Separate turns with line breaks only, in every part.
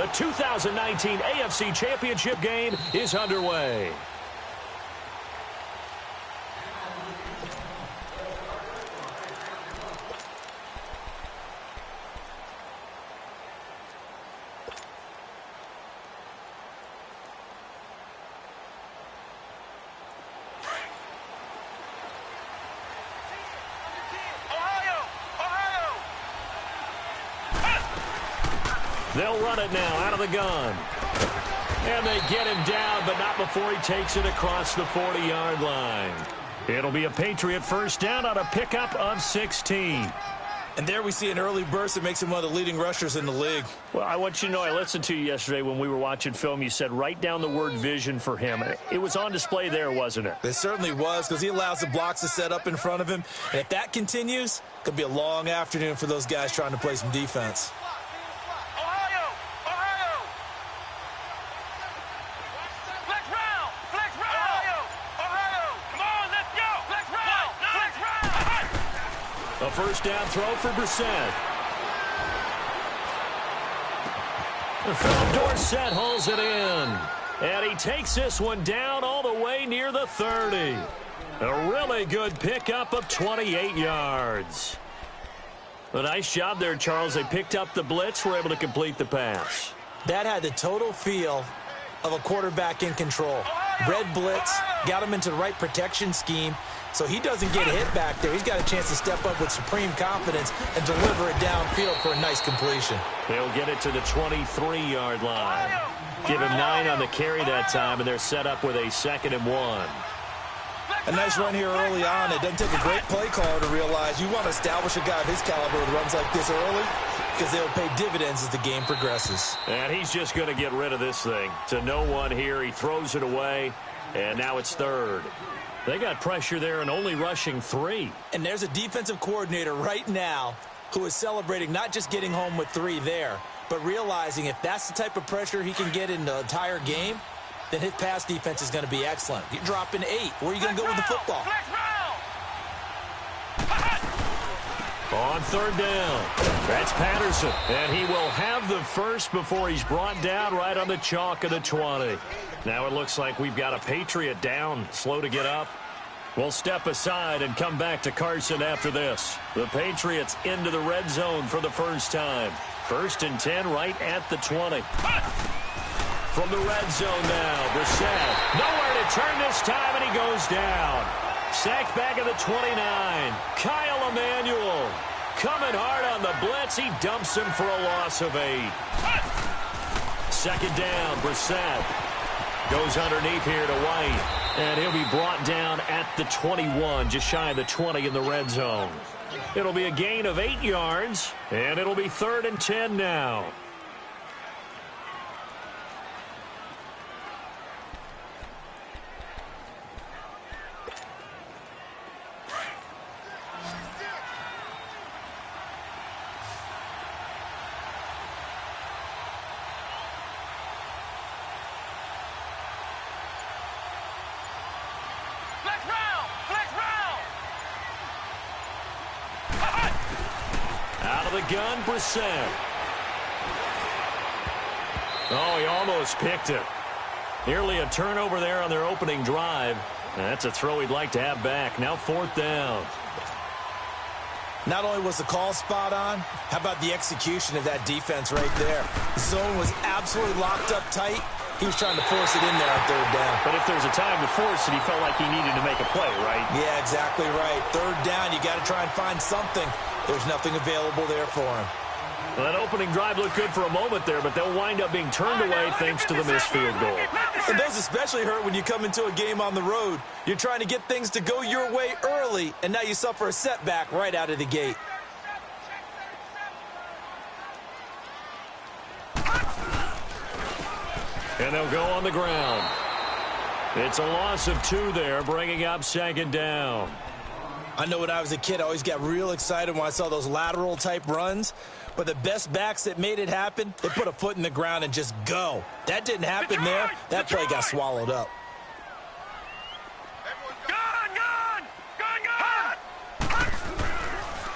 The 2019 AFC Championship game is underway. They'll run it now out of the gun. And they get him down, but not before he takes it across the 40-yard line. It'll be a Patriot first down on a pickup of 16.
And there we see an early burst that makes him one of the leading rushers in the league.
Well, I want you to know, I listened to you yesterday when we were watching film. You said write down the word vision for him. It was on display there, wasn't it?
It certainly was, because he allows the blocks to set up in front of him. And if that continues, it could be a long afternoon for those guys trying to play some defense. A
first down throw for Brissett. Philip Dorsett holds it in. And he takes this one down all the way near the 30. A really good pickup of 28 yards. A nice job there, Charles. They picked up the blitz, were able to complete the pass.
That had the total feel of a quarterback in control. Red blitz, got him into the right protection scheme, so he doesn't get hit back there. He's got a chance to step up with supreme confidence and deliver it downfield for a nice completion.
They'll get it to the 23-yard line. Give him 9 on the carry that time, and they're set up with a 2nd and 1.
A nice run here early on. It doesn't take a great play caller to realize you want to establish a guy of his caliber with runs like this early, because they'll pay dividends as the game progresses.
And he's just going to get rid of this thing. To no one here. He throws it away, and now it's 3rd. They got pressure there and only rushing 3.
And there's a defensive coordinator right now who is celebrating not just getting home with 3 there, but realizing if that's the type of pressure he can get in the entire game, then his pass defense is going to be excellent. You're dropping 8. Where are you going to go with the football?
On 3rd down, that's Patterson. And he will have the first before he's brought down right on the chalk of the 20. Now it looks like we've got a Patriot down, slow to get up. We'll step aside and come back to Carson after this. The Patriots into the red zone for the first time. 1st and 10 right at the 20. From the red zone now, Brissett. Nowhere to turn this time, and he goes down. Sacked back at the 29. Kyle Emanuel coming hard on the blitz. He dumps him for a loss of 8. 2nd down, Brissett. Goes underneath here to White. And he'll be brought down at the 21, just shy of the 20 in the red zone. It'll be a gain of 8 yards, and it'll be 3rd and 10 now. The gun, Brissett. Oh, he almost picked it. Nearly a turnover there on their opening drive. That's a throw he'd like to have back. Now 4th down.
Not only was the call spot on, how about the execution of that defense right there? The zone was absolutely locked up tight. He was trying to force it in there on 3rd down.
But if there's a time to force it, he felt like he needed to make a play, right?
Yeah, exactly right. 3rd down, you got to try and find something. There's nothing available there for him.
Well, that opening drive looked good for a moment there, but they'll wind up being turned away thanks to the missed field goal.
And those especially hurt when you come into a game on the road. You're trying to get things to go your way early, and now you suffer a setback right out of the gate.
And they'll go on the ground. It's a loss of 2 there, bringing up 2nd down.
I know when I was a kid, I always got real excited when I saw those lateral-type runs. But the best backs that made it happen, they put a foot in the ground and just go. That didn't happen there. That play got swallowed up.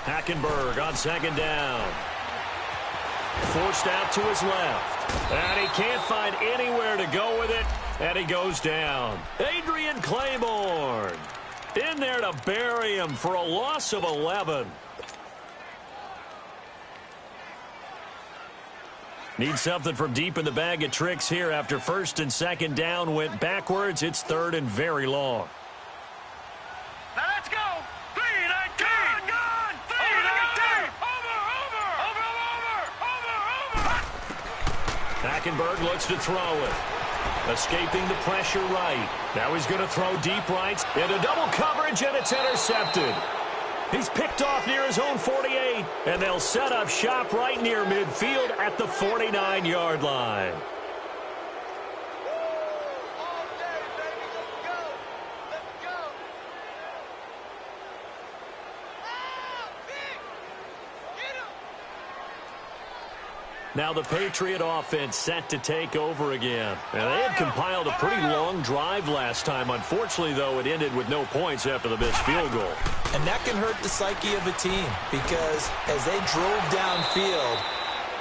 Hackenberg on 2nd down. Forced out to his left. And he can't find anywhere to go with it. And he goes down. Adrian Claiborne in there to bury him for a loss of 11. Need something from deep in the bag of tricks here after first and second down went backwards. It's third and very long.
Now let's go. 3-19. Gone. 3-19. Over.
Hackenberg looks to throw it. Escaping the pressure right. Now he's going to throw deep right into double coverage, and it's intercepted. He's picked off near his own 48, and they'll set up shop right near midfield at the 49-yard line. Now the Patriot offense set to take over again. And they had compiled a pretty long drive last time. Unfortunately, though, it ended with no points after the missed field goal.
And that can hurt the psyche of a team because as they drove downfield,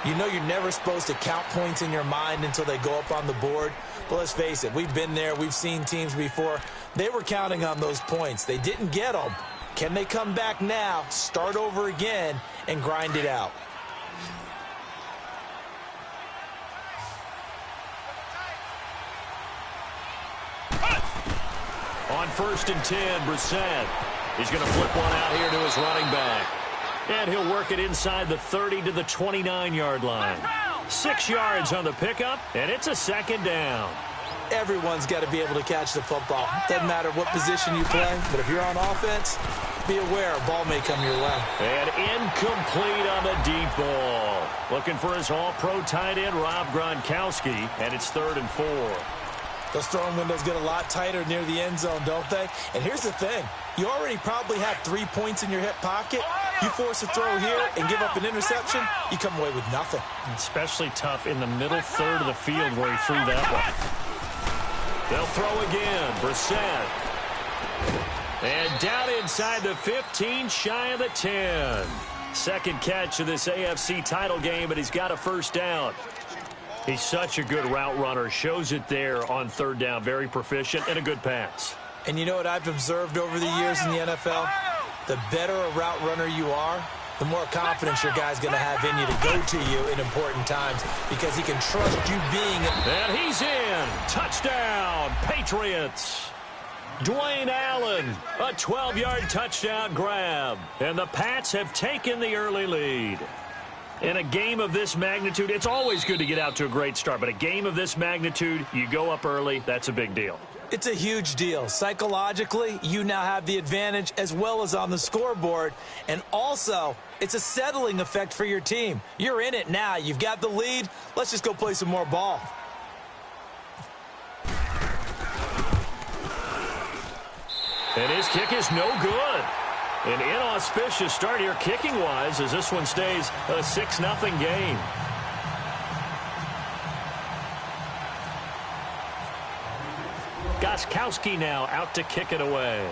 you know you're never supposed to count points in your mind until they go up on the board. But let's face it, we've been there. We've seen teams before. They were counting on those points. They didn't get them. Can they come back now, start over again, and grind it out?
On 1st and 10, Brissett. He's going to flip one out here to his running back. And he'll work it inside the 30 to the 29-yard line. 6 yards on the pickup, and it's a second down.
Everyone's got to be able to catch the football. Doesn't matter what position you play, but if you're on offense, be aware a ball may come your way.
And incomplete on the deep ball. Looking for his all-pro tight end, Rob Gronkowski, and it's 3rd and 4.
Those throwing windows get a lot tighter near the end zone, don't they? And here's the thing. You already probably have 3 points in your hip pocket. You force a throw here and give up an interception, you come away with nothing.
Especially tough in the middle third of the field where he threw that one. They'll throw again. Brissett. And down inside the 15, shy of the 10. Second catch of this AFC title game, but he's got a first down. He's such a good route runner. Shows it there on 3rd down. Very proficient and a good pass.
And you know what I've observed over the years in the NFL? The better a route runner you are, the more confidence your guy's going to have in you to go to you in important times because he can trust you being it.
And he's in. Touchdown, Patriots. Dwayne Allen, a 12-yard touchdown grab. And the Pats have taken the early lead. In a game of this magnitude, it's always good to get out to a great start, but a game of this magnitude, you go up early, that's a big deal.
It's a huge deal. Psychologically, you now have the advantage as well as on the scoreboard. And also, it's a settling effect for your team. You're in it now. You've got the lead. Let's just go play some more ball.
And his kick is no good. An inauspicious start here kicking-wise as this one stays a 6-0 game. Gostkowski now out to kick it away.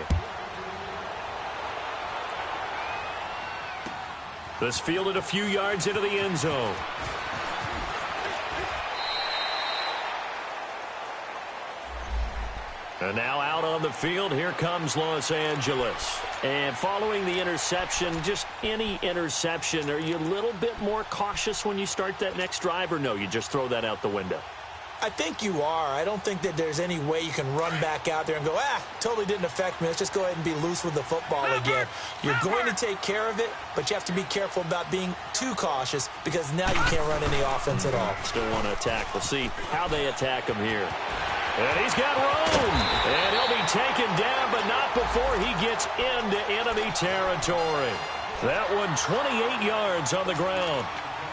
This fielded a few yards into the end zone. And now out on the field, here comes Los Angeles. And following the interception, just any interception, are you a little bit more cautious when you start that next drive, or no, you just throw that out the window?
I think you are. I don't think that there's any way you can run back out there and go, totally didn't affect me. Let's just go ahead and be loose with the football again. You're going to take care of it, but you have to be careful about being too cautious because now you can't run any offense at all.
Still want to attack. We'll see how they attack him here. And he's got room. And he'll be taken down, but not before he gets into enemy territory. That one 28 yards on the ground.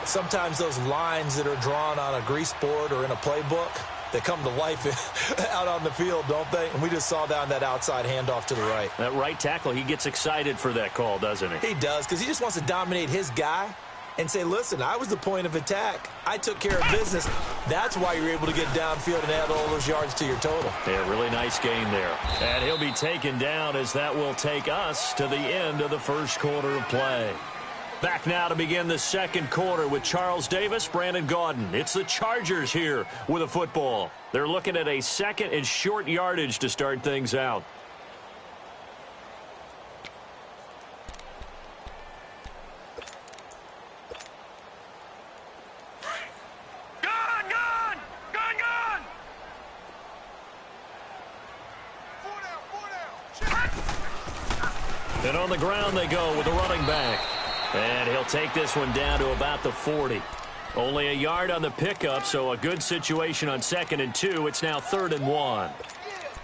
Sometimes those lines that are drawn on a grease board or in a playbook, they come to life out on the field, don't they? And we just saw down that outside handoff to the right.
That right tackle, he gets excited for that call, doesn't he?
He does, because he just wants to dominate his guy and say, listen, I was the point of attack. I took care of business. That's why you're able to get downfield and add all those yards to your total.
Yeah, really nice game there. And he'll be taken down as that will take us to the end of the first quarter of play. Back now to begin the second quarter with Charles Davis, Brandon Gaudin. It's the Chargers here with a football. They're looking at a second and short yardage to start things out. And on the ground they go with the running back. And he'll take this one down to about the 40. Only a yard on the pickup, so a good situation on 2nd and 2. It's now 3rd and 1.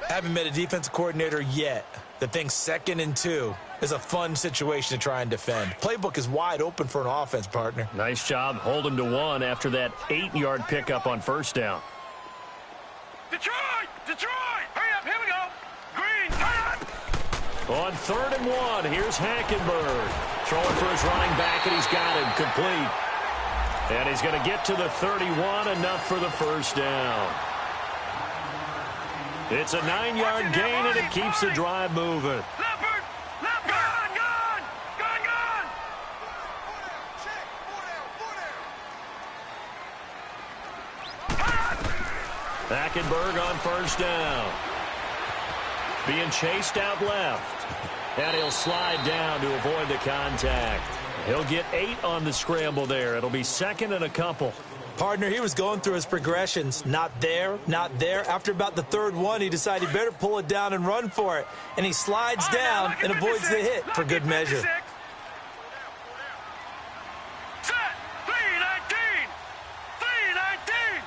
Haven't met a defensive coordinator yet that thinks 2nd and 2 is a fun situation to try and defend. Playbook is wide open for an offense, partner.
Nice job holding to 1 after that 8-yard pickup on 1st down.
Detroit! Detroit! Hurry up, here we go! Green, turn up!
On 3rd and 1, here's Hackenberg. Throwing for his running back, and he's got him complete. And he's going to get to the 31, enough for the first down. It's a 9-yard gain, and it keeps the drive moving.
Leopard! Leopard! Gone! Gone! Gone!
Hackenberg on 1st down. Being chased out left. And he'll slide down to avoid the contact. He'll get 8 on the scramble there. It'll be 2nd and a couple.
Partner, he was going through his progressions. Not there, not there. After about the 3rd one, he decided he better pull it down and run for it. And he slides down and avoids the hit for good measure.
Set! 3-19! 3-19!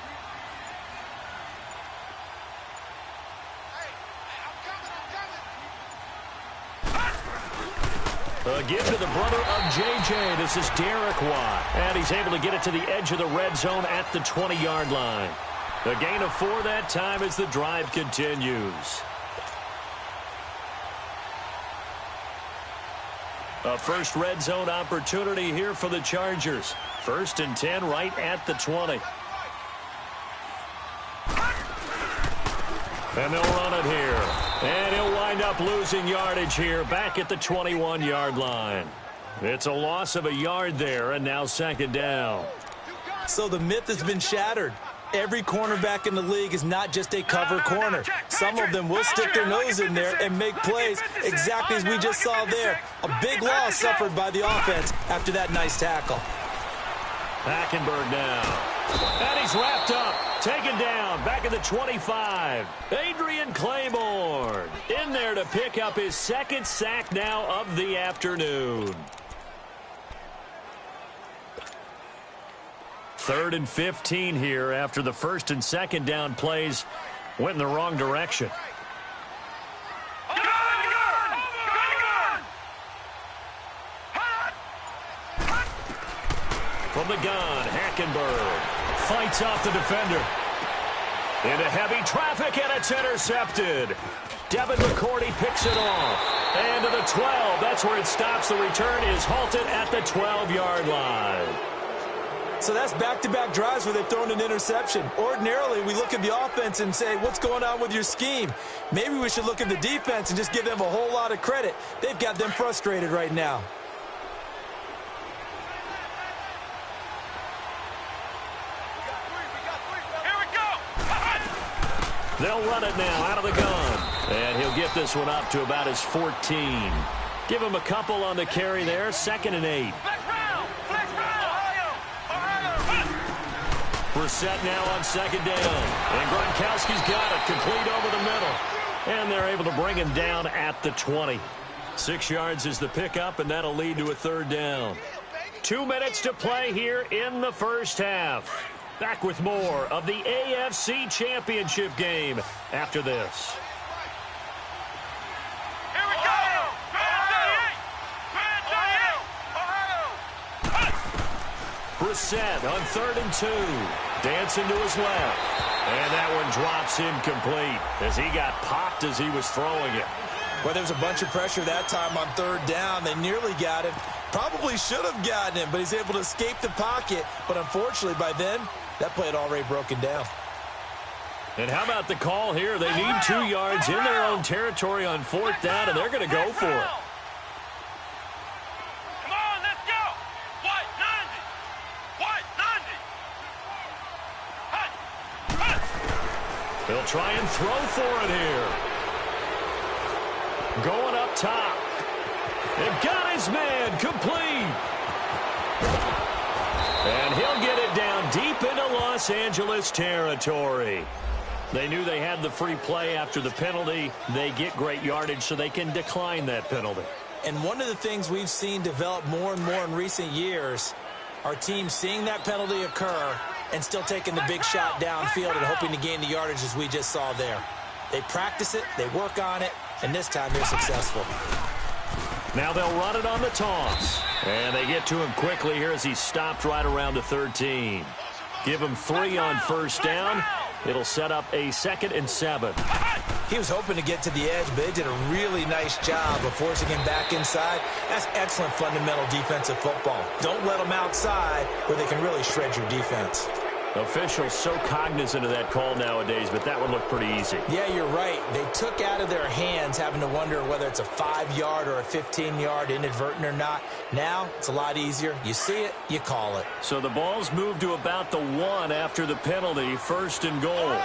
A give to the brother of J.J. This is Derek Watt. And he's able to get it to the edge of the red zone at the 20-yard line. A gain of 4 that time as the drive continues. A first red zone opportunity here for the Chargers. 1st and 10 right at the 20. And they'll run it here. And he'll wind up losing yardage here back at the 21-yard line. It's a loss of a yard there, and now 2nd down.
So the myth has been shattered. Every cornerback in the league is not just a cover corner. Some of them will stick their nose in there and make plays exactly as we just saw there. A big loss suffered by the offense after that nice tackle.
Hackenberg now. And he's wrapped up. Taken down. Back at the 25. Adrian Claiborne in there to pick up his 2nd sack now of the afternoon. 3rd and 15 here after the 1st and 2nd down plays went in the wrong direction. From the gun, Hackenberg fights off the defender. Into heavy traffic, and it's intercepted. Devin McCourty picks it off. And to the 12, that's where it stops. The return is halted at the 12-yard line.
So that's back-to-back drives where they've thrown an interception. Ordinarily, we look at the offense and say, what's going on with your scheme? Maybe we should look at the defense and just give them a whole lot of credit. They've got them frustrated right now.
They'll run it now out of the gun. And he'll get this one up to about his 14. Give him a couple on the carry there. 2nd and 8. Brissett now on 2nd down. And Gronkowski's got it complete over the middle. And they're able to bring him down at the 20. 6 yards is the pickup, and that'll lead to a 3rd down. 2 minutes to play here in the first half. Back with more of the AFC Championship game after this.
Here we go!
Brissett on 3rd and 2. Dancing to his left. And that one drops incomplete as he got popped as he was throwing it.
Well, there was a bunch of pressure that time on 3rd down. They nearly got him. Probably should have gotten him, but he's able to escape the pocket. But unfortunately, by then, that play had already broken down.
And how about the call here? They need 2 yards in their own territory on 4th down, and they're going to go for it.
Come on, let's go!
He'll try and throw for it here. Going up top. They've got his man complete. And he'll get it down deep into Los Angeles territory. They knew they had the free play after the penalty. They get great yardage so they can decline that penalty.
And one of the things we've seen develop more and more in recent years, our team seeing that penalty occur and still taking the big shot downfield and hoping to gain the yardage as we just saw there. They practice it, they work on it, and this time they're successful.
Now they'll run it on the toss. And they get to him quickly here as he's stopped right around the 13. Give him 3 on first down. It'll set up a 2nd and 7.
He was hoping to get to the edge, but they did a really nice job of forcing him back inside. That's excellent fundamental defensive football. Don't let them outside where they can really shred your defense.
Officials so cognizant of that call nowadays, but that would look pretty easy.
Yeah, you're right. They took out of their hands having to wonder whether it's a 5-yard or a 15-yard inadvertent or not. Now, it's a lot easier. You see it, you call it.
So the ball's moved to about the 1 after the penalty, 1st and goal.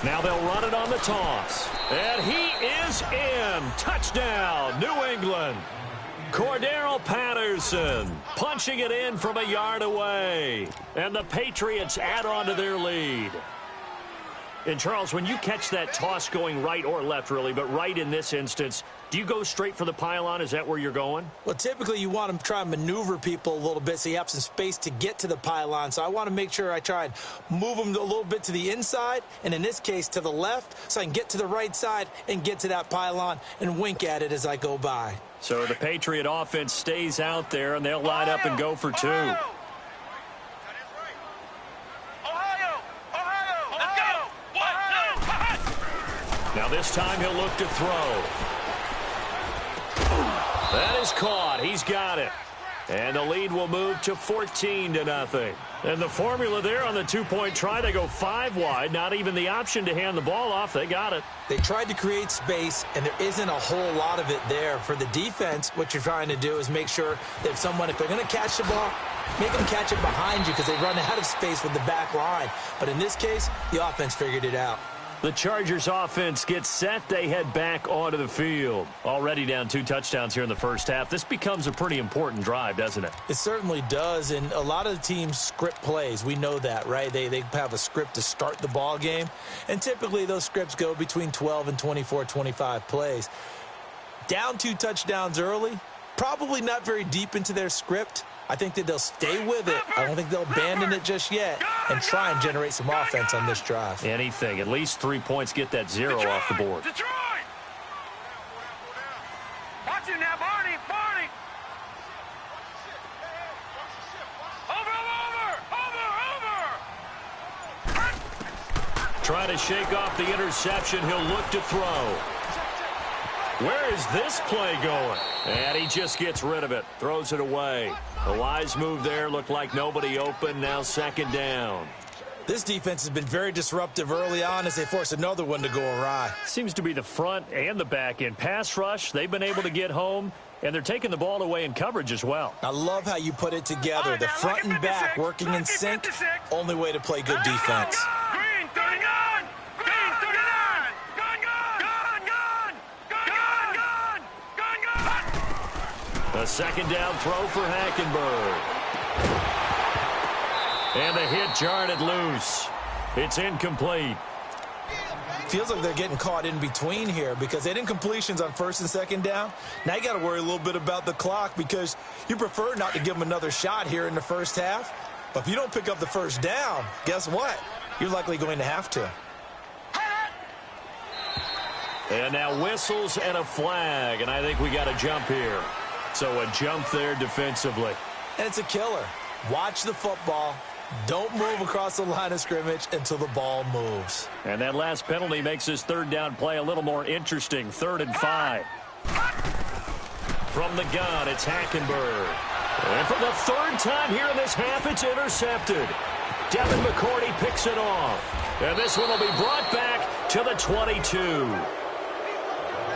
Now they'll run it on the toss. And he is in. Touchdown, New England. Cordero Patterson punching it in from a yard away. And the Patriots add on to their lead. And, Charles, when you catch that toss going right or left, really, but right in this instance, do you go straight for the pylon? Is that where you're going?
Well, typically you want to try and maneuver people a little bit so you have some space to get to the pylon. So I want to make sure I try and move them a little bit to the inside, and in this case to the left, so I can get to the right side and get to that pylon and wink at it as I go by.
So the Patriot offense stays out there, and they'll line up and go for 2. Now this time he'll look to throw. That is caught. He's got it. And the lead will move to 14-0. And the formula there on the 2-point try, they go 5 wide. Not even the option to hand the ball off. They got it.
They tried to create space, and there isn't a whole lot of it there. For the defense, what you're trying to do is make sure that if they're going to catch the ball, make them catch it behind you because they run out of space with the back line. But in this case, the offense figured it out.
The Chargers offense gets set. They head back onto the field. Already down 2 touchdowns here in the first half. This becomes a pretty important drive, doesn't it?
It certainly does, and a lot of the teams script plays. We know that, right? They have a script to start the ball game, and typically those scripts go between 12 and 24, 25 plays. Down 2 touchdowns early, probably not very deep into their script. I think that they'll stay with it. I don't think they'll abandon it just yet and try and generate some offense on this drive.
Anything. At least 3 points, get that 0 off the board.
Detroit! Watch it now, Barney! Barney! Over!
Try to shake off the interception. He'll look to throw. Where is this play going? And he just gets rid of it. Throws it away. A wise move there. Looked like nobody open. Now 2nd down.
This defense has been very disruptive early on as they force another one to go awry.
Seems to be the front and the back end. Pass rush, they've been able to get home, and they're taking the ball away in coverage as well.
I love how you put it together. The front and back working in sync. Only way to play good defense.
Green, 39! Green, 39!
A 2nd down throw for Hackenberg. And the hit jarred it loose. It's incomplete.
Feels like they're getting caught in between here because they didn't completions on 1st and 2nd down. Now you got to worry a little bit about the clock because you prefer not to give them another shot here in the first half. But if you don't pick up the 1st down, guess what? You're likely going to have to.
And now whistles and a flag, and I think we got a jump here. So a jump there defensively.
And it's a killer. Watch the football. Don't move across the line of scrimmage until the ball moves.
And that last penalty makes this 3rd down play a little more interesting. 3rd and 5. From the gun, it's Hackenberg. And for the 3rd time here in this half, it's intercepted. Devin McCourty picks it off. And this one will be brought back to the 22.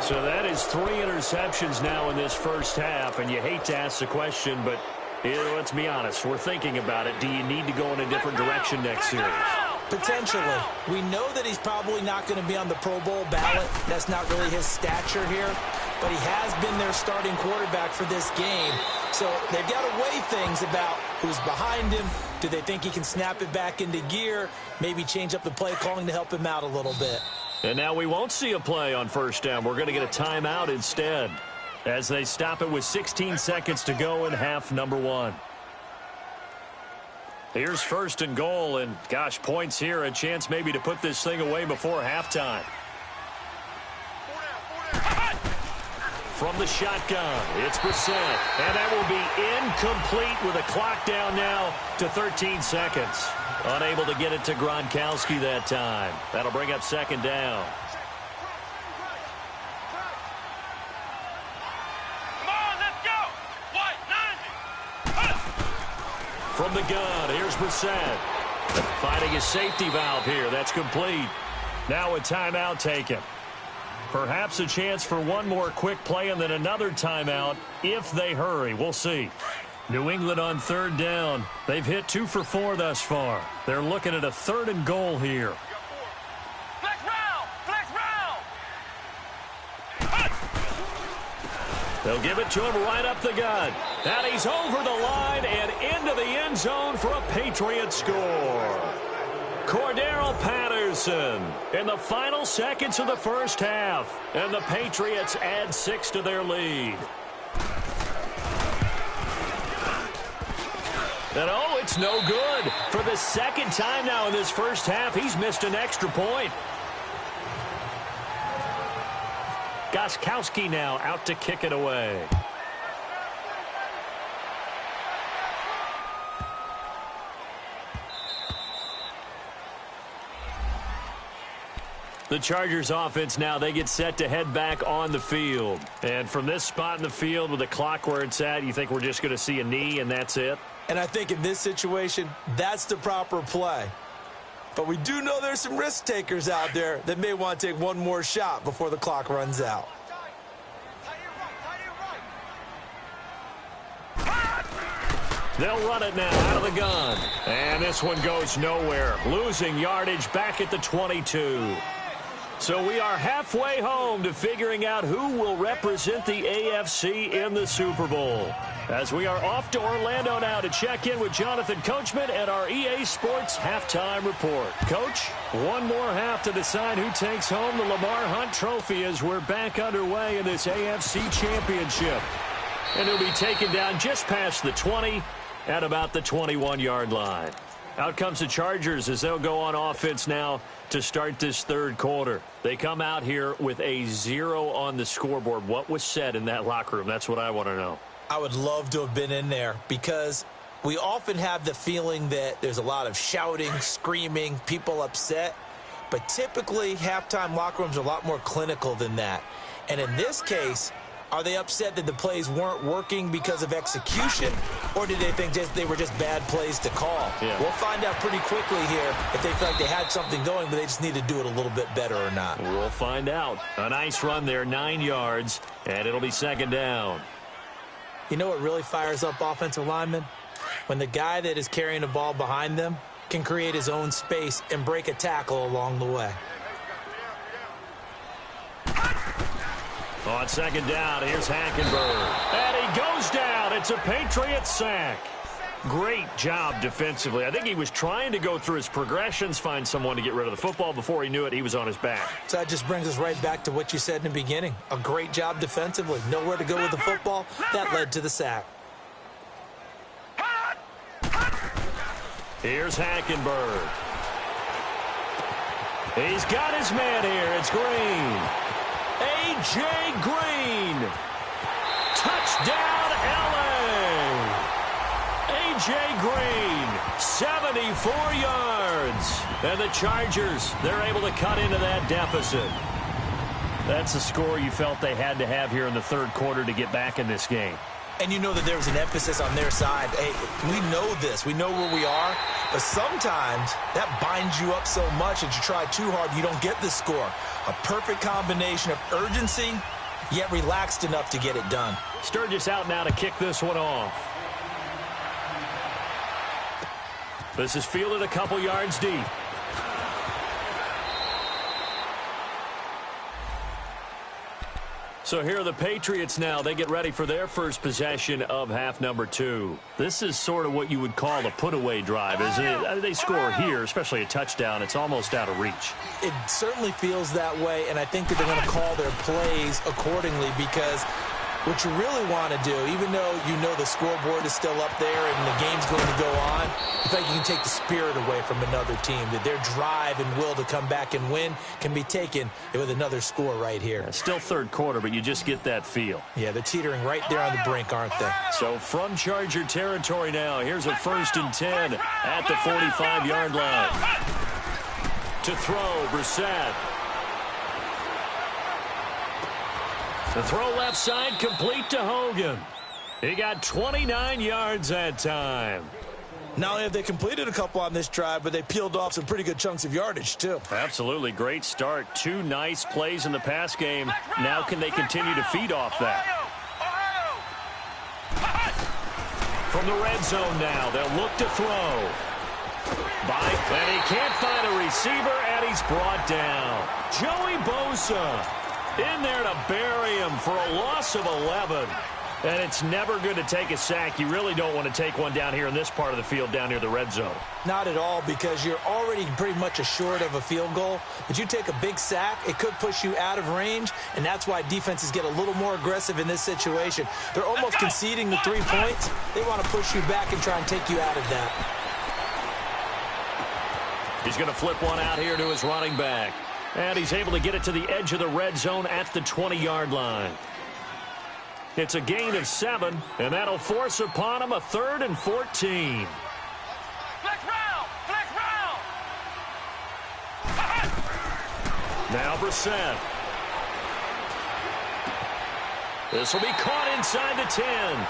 So that is 3 interceptions now in this first half. And you hate to ask the question, but Let's be honest. We're thinking about it. Do you need to go in a different direction next series?
Potentially. We know that he's probably not going to be on the Pro Bowl ballot. That's not really his stature here. But he has been their starting quarterback for this game. So they've got to weigh things about who's behind him. Do they think he can snap it back into gear? Maybe change up the play calling to help him out a little bit.
And now we won't see a play on first down. We're going to get a timeout instead as they stop it with 16 seconds to go in half number 1. Here's first and goal, and gosh, points here, a chance maybe to put this thing away before halftime. From the shotgun, it's Brissett, and that will be incomplete with a clock down now to 13 seconds. Unable to get it to Gronkowski that time. That'll bring up second down.
Come on, let's go. White, 90.
From the gun, here's Brissett. Finding his safety valve here. That's complete. Now a timeout taken. Perhaps a chance for one more quick play and then another timeout if they hurry. We'll see. New England on third down. They've hit 2 for 4 thus far. They're looking at a third and goal here.
Flex round. Flex round.
They'll give it to him right up the gut. And he's over the line and into the end zone for a Patriot score. Cordarrelle Patterson in the final seconds of the first half. And the Patriots add 6 to their lead. And oh, it's no good. For the second time now in this first half, he's missed an extra point. Gostkowski now out to kick it away. The Chargers offense now, they get set to head back on the field. And from this spot in the field with the clock where it's at, you think we're just going to see a knee and that's it?
And I think in this situation, that's the proper play. But we do know there's some risk takers out there that may want to take one more shot before the clock runs out.
They'll run it now out of the gun. And this one goes nowhere. Losing yardage back at the 22. So we are halfway home to figuring out who will represent the AFC in the Super Bowl. As we are off to Orlando now to check in with Jonathan Coachman and our EA Sports halftime report. Coach, one more half to decide who takes home the Lamar Hunt Trophy as we're back underway in this AFC Championship. And he'll be taken down just past the 20 at about the 21-yard line. Out comes the Chargers as they'll go on offense now to start this third quarter. They come out here with a 0 on the scoreboard. What was said in that locker room? That's what I want to know.
I would love to have been in there because we often have the feeling that there's a lot of shouting, screaming, people upset. But typically, halftime locker rooms are a lot more clinical than that. And in this case, are they upset that the plays weren't working because of execution, or did they think they were just bad plays to call?
Yeah.
We'll find out pretty quickly here if they feel like they had something going, but they just need to do it a little bit better or not.
We'll find out. A nice run there, 9 yards, and it'll be second down.
You know what really fires up offensive linemen? When the guy that is carrying the ball behind them can create his own space and break a tackle along the way.
On second down, here's Hackenberg. And he goes down. It's a Patriot sack. Great job defensively. I think he was trying to go through his progressions, find someone to get rid of the football. Before he knew it, he was on his back.
So that just brings us right back to what you said in the beginning. A great job defensively. Nowhere to go with the football. That led to the sack.
Here's Hackenberg. He's got his man here. It's Green. A.J. Green. Touchdown, L.A. A.J. Green, 74 yards. And the Chargers, they're able to cut into that deficit. That's a score you felt they had to have here in the third quarter to get back in this game.
And you know that there was an emphasis on their side. Hey, we know this. We know where we are. But sometimes that binds you up so much that you try too hard, you don't get the score. A perfect combination of urgency, yet relaxed enough to get it done.
Sturgis out now to kick this one off. This is fielded a couple yards deep. So here are the Patriots now. They get ready for their first possession of half number 2. This is sort of what you would call a put-away drive, isn't it? They score here, especially a touchdown. It's almost out of reach.
It certainly feels that way, and I think that they're going to call their plays accordingly because what you really want to do, even though you know the scoreboard is still up there and the game's going to go on, I think you can take the spirit away from another team, that their drive and will to come back and win can be taken with another score right here.
Yeah, still third quarter, but you just get that feel.
Yeah, they're teetering right there on the brink, aren't they?
So from Charger territory now, here's a 1st and 10 at the 45-yard line. To throw, Brissett. The throw left side, complete to Hogan. He got 29 yards that time.
Not only have they completed a couple on this drive, but they peeled off some pretty good chunks of yardage, too.
Absolutely. Great start. 2 nice plays in the pass game. Now can they continue to feed off that? From the red zone now, they'll look to throw. And he can't find a receiver, and he's brought down. Joey Bosa in there to bury him for a loss of 11. And it's never good to take a sack. You really don't want to take one down here in this part of the field down near the red zone.
Not at all, because you're already pretty much assured of a field goal. But you take a big sack, it could push you out of range, and that's why defenses get a little more aggressive in this situation. They're almost conceding the 3 points. They want to push you back and try and take you out of that.
He's going to flip one out here to his running back. And he's able to get it to the edge of the red zone at the 20-yard line. It's a gain of 7, and that'll force upon him a 3rd and 14.
Flex round! Flex round!
Now Brissett. This will be caught inside the 10.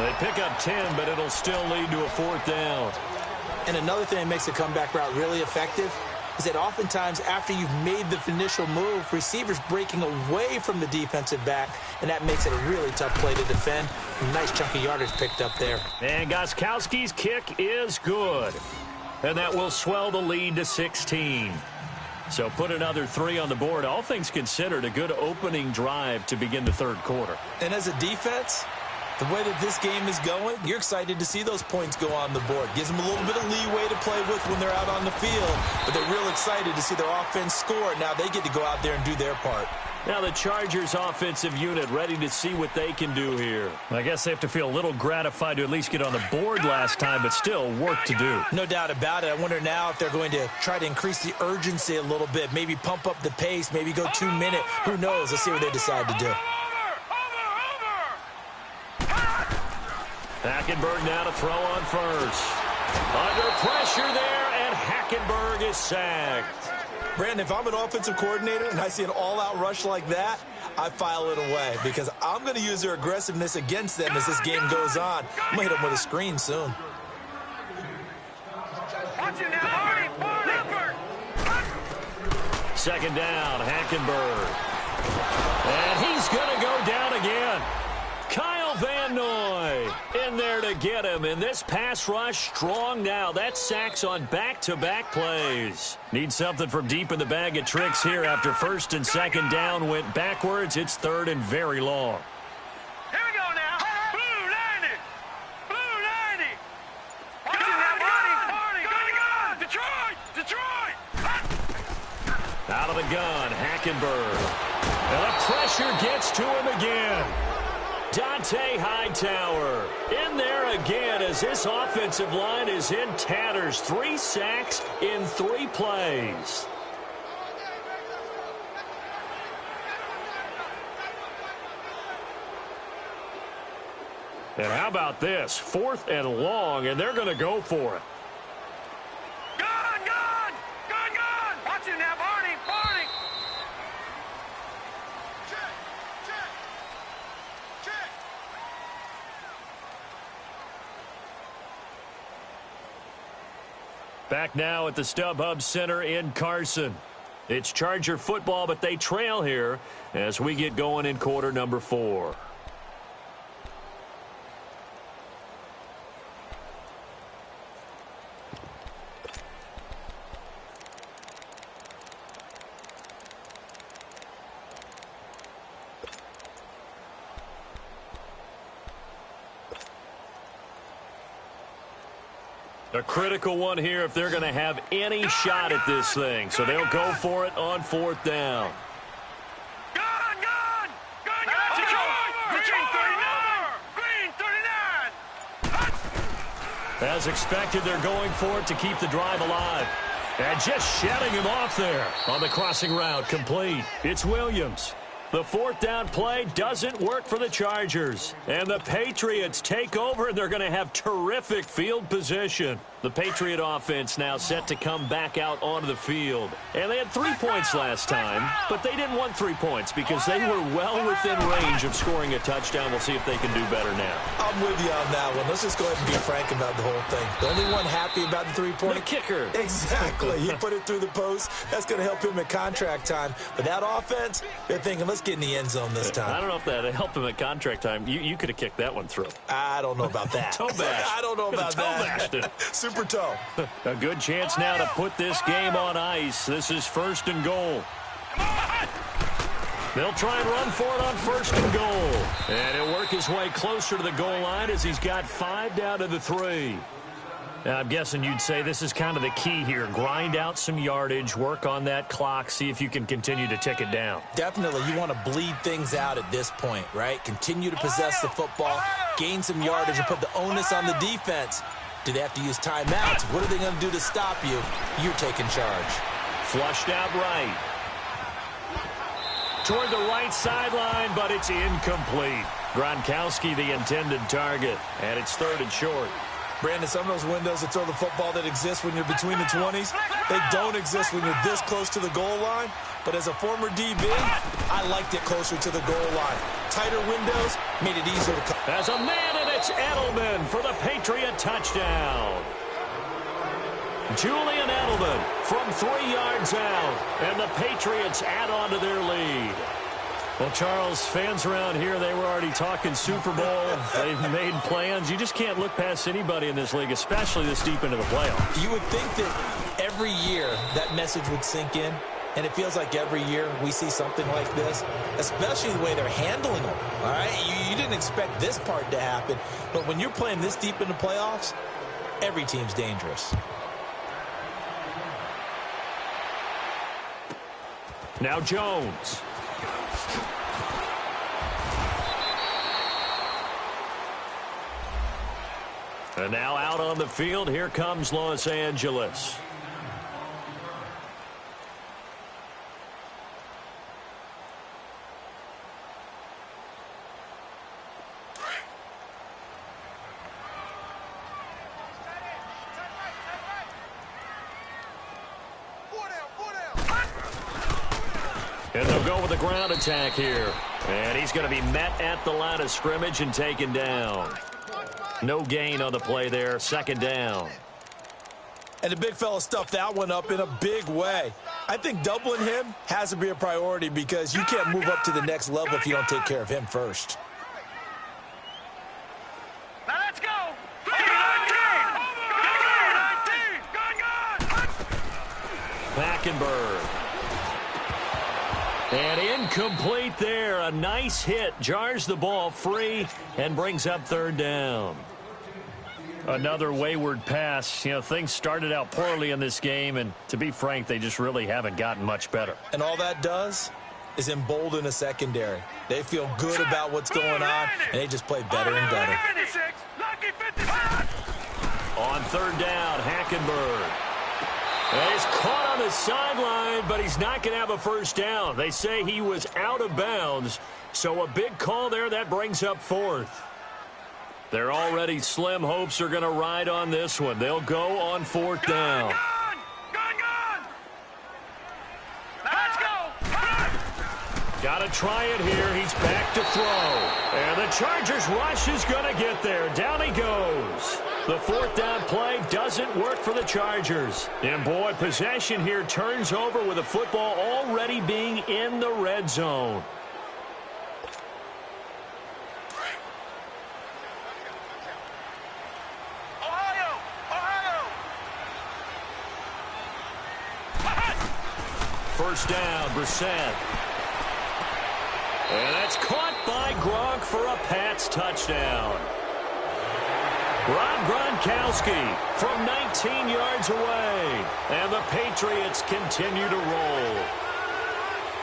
They pick up 10, but it'll still lead to a 4th down.
And another thing that makes the comeback route really effective is that oftentimes after you've made the initial move, receivers breaking away from the defensive back, and that makes it a really tough play to defend. A nice chunk of yardage picked up there.
And Gostkowski's kick is good. And that will swell the lead to 16. So put another 3 on the board. All things considered, a good opening drive to begin the 3rd quarter.
And as a defense, the way that this game is going, you're excited to see those points go on the board. Gives them a little bit of leeway to play with when they're out on the field, but they're real excited to see their offense score. Now they get to go out there and do their part.
Now the Chargers offensive unit ready to see what they can do here. I guess they have to feel a little gratified to at least get on the board last time, but still work to do.
No doubt about it. I wonder now if they're going to try to increase the urgency a little bit, maybe pump up the pace, maybe go 2 minute. Who knows? Let's see what they decide to do.
Hackenberg now to throw on first. Under pressure there, and Hackenberg is sacked.
Brandon, if I'm an offensive coordinator and I see an all-out rush like that, I file it away because I'm going to use their aggressiveness against them as this game goes on. I'm going to hit them with a screen soon.
Watch it now, Barney!
2nd down, Hackenberg. And he's going to go down again. Kyle Van Noy in there to get him. And this pass rush strong now. That sacks on back-to-back plays. Need something from deep in the bag of tricks here after 1st and 2nd down went backwards. It's 3rd and very long.
Here we go now. Blue 90. Blue 90. Watch it now, Barney. Gun. Detroit. Detroit.
Out of the gun, Hackenberg. And the pressure gets to him again. Dante Hightower in there again as this offensive line is in tatters. 3 sacks in 3 plays. And how about this? 4th and long, and they're going to go for it.
Gun. Watch it now, Barney.
Back now at the StubHub Center in Carson. It's Charger football, but they trail here as we get going in quarter number 4. A critical one here if they're going to have any shot at this thing. So they'll go for it on 4th down. As expected, they're going for it to keep the drive alive. And just shedding him off there on the crossing route, complete. It's Williams. The 4th down play doesn't work for the Chargers. And the Patriots take over, and they're going to have terrific field position. The Patriot offense now set to come back out onto the field. And they had 3 points last time, but they didn't want 3 points because they were well within range of scoring a touchdown. We'll see if they can do better now.
I'm with you on that one. Let's just go ahead and be frank about the whole thing. The only one happy about the 3-point.
The kicker.
Exactly. He put it through the post. That's going to help him at contract time. But that offense, they're thinking, let's get in the end zone this time.
I don't know if that helped him at contract time. You could have kicked that one through.
I don't know about that.
Toe bash.
I don't know about that. Super toe.
A good chance now to put this game on ice. This is 1st and goal. They'll try and run for it on 1st and goal. And he'll work his way closer to the goal line as he's got 5 down to the 3. Now, I'm guessing you'd say this is kind of the key here. Grind out some yardage, work on that clock, see if you can continue to tick it down.
Definitely. You want to bleed things out at this point, right? Continue to possess the football, gain some yardage, and put the onus on the defense. Do they have to use timeouts? What are they going to do to stop you? You're taking charge.
Flushed out right. Toward the right sideline, but it's incomplete. Gronkowski, the intended target, and it's 3rd and short.
Brandon, some of those windows to throw the football that exist when you're between the 20s, they don't exist when you're this close to the goal line. But as a former DB, I liked it closer to the goal line. Tighter windows made it easier to come.
As a man, and it's Edelman for the Patriot touchdown. Julian Edelman from 3 yards out, and the Patriots add on to their lead. Well, Charles, fans around here, they were already talking Super Bowl. They've made plans. You just can't look past anybody in this league, especially this deep into the playoffs.
You would think that every year that message would sink in, and it feels like every year we see something like this, especially the way they're handling them. All right, you didn't expect this part to happen, but when you're playing this deep in the playoffs, every team's dangerous.
Now Jones. And now out on the field, here comes Los Angeles. And they'll go with a ground attack here. And he's going to be met at the line of scrimmage and taken down. No gain on the play there. 2nd down.
And the big fella stuffed that one up in a big way. I think doubling him has to be a priority because you can't move up to the next level if you don't take care of him first.
Now let's go.
Hackenberg. And incomplete there. A nice hit. Jars the ball free and brings up 3rd down. Another wayward pass. You know, things started out poorly in this game, and to be frank, they just really haven't gotten much better.
And all that does is embolden a secondary. They feel good about what's going on, and they just play better and better.
On 3rd down, Hackenberg. And he's caught on the sideline, but he's not going to have a 1st down. They say he was out of bounds, so a big call there. That brings up 4th. Their already slim hopes are going to ride on this one. They'll go on 4th down.
Let's go.
Got to try it here. He's back to throw. And the Chargers rush is going to get there. Down he goes. The 4th down play doesn't work for the Chargers. And, boy, possession here turns over with the football already being in the red zone. First down, Brissett. And that's caught by Gronk for a Pats touchdown. Rob Gronkowski from 19 yards away. And the Patriots continue to roll.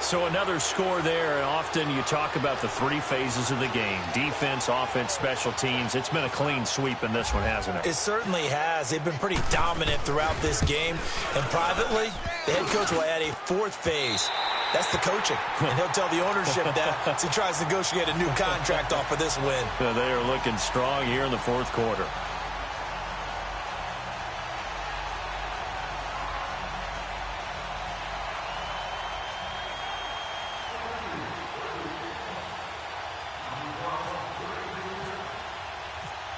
So another score there, and often you talk about the three phases of the game. Defense, offense, special teams. It's been a clean sweep in this one, hasn't it?
It certainly has. They've been pretty dominant throughout this game. And privately, the head coach will add a fourth phase. That's the coaching. And he'll tell the ownership that as he tries to negotiate a new contract off of this win.
Yeah, they are looking strong here in the fourth quarter.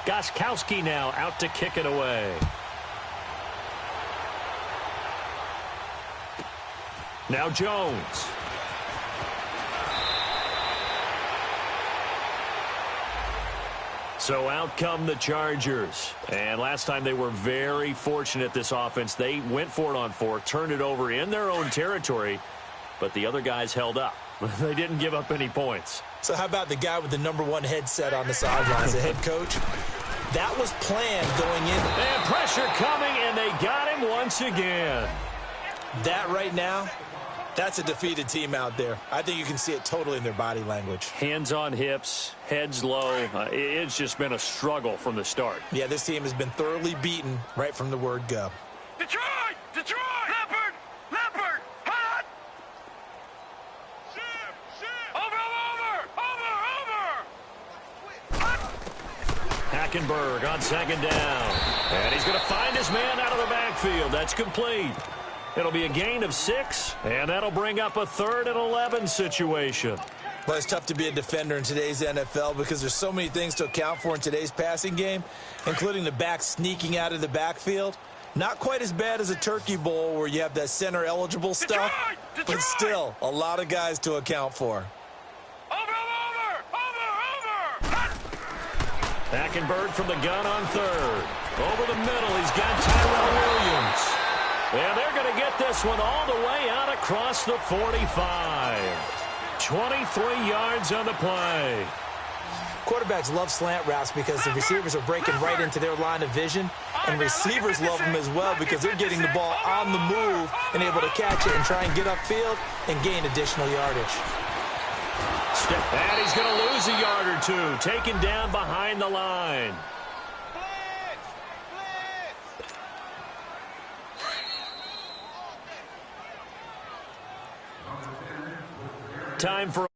Gostkowski now out to kick it away. Now Jones. So out come the Chargers. And last time they were very fortunate, this offense. They went for it on fourth, turned it over in their own territory, but the other guys held up. They didn't give up any points.
So how about the guy with the #1 headset on the sidelines, the head coach? That was planned going in.
And pressure coming, and they got him once again.
That right now, that's a defeated team out there. I think you can see it totally in their body language.
Hands on hips, heads low. It's just been a struggle from the start.
Yeah, this team has been thoroughly beaten right from the word go.
Detroit! Detroit! Leopard! Leopard! Hot!
Hackenberg on second down. And he's going to find his man out of the backfield. That's complete. It'll be a gain of 6, and that'll bring up a 3rd and 11 situation.
Well, it's tough to be a defender in today's NFL because there's so many things to account for in today's passing game, including the back sneaking out of the backfield. Not quite as bad as a Turkey Bowl where you have that center-eligible stuff, but still a lot of guys to account for.
Hackenberg from the gun on 3rd. Over the middle, he's got Tyrell Williams. And they're going to get this one all the way out across the 45. 23 yards on the play.
Quarterbacks love slant routes because the receivers are breaking right into their line of vision, and receivers love them as well because they're getting the ball on the move and able to catch it and try and get upfield and gain additional yardage.
And he's going to lose a yard or two, taken down behind the line. Time for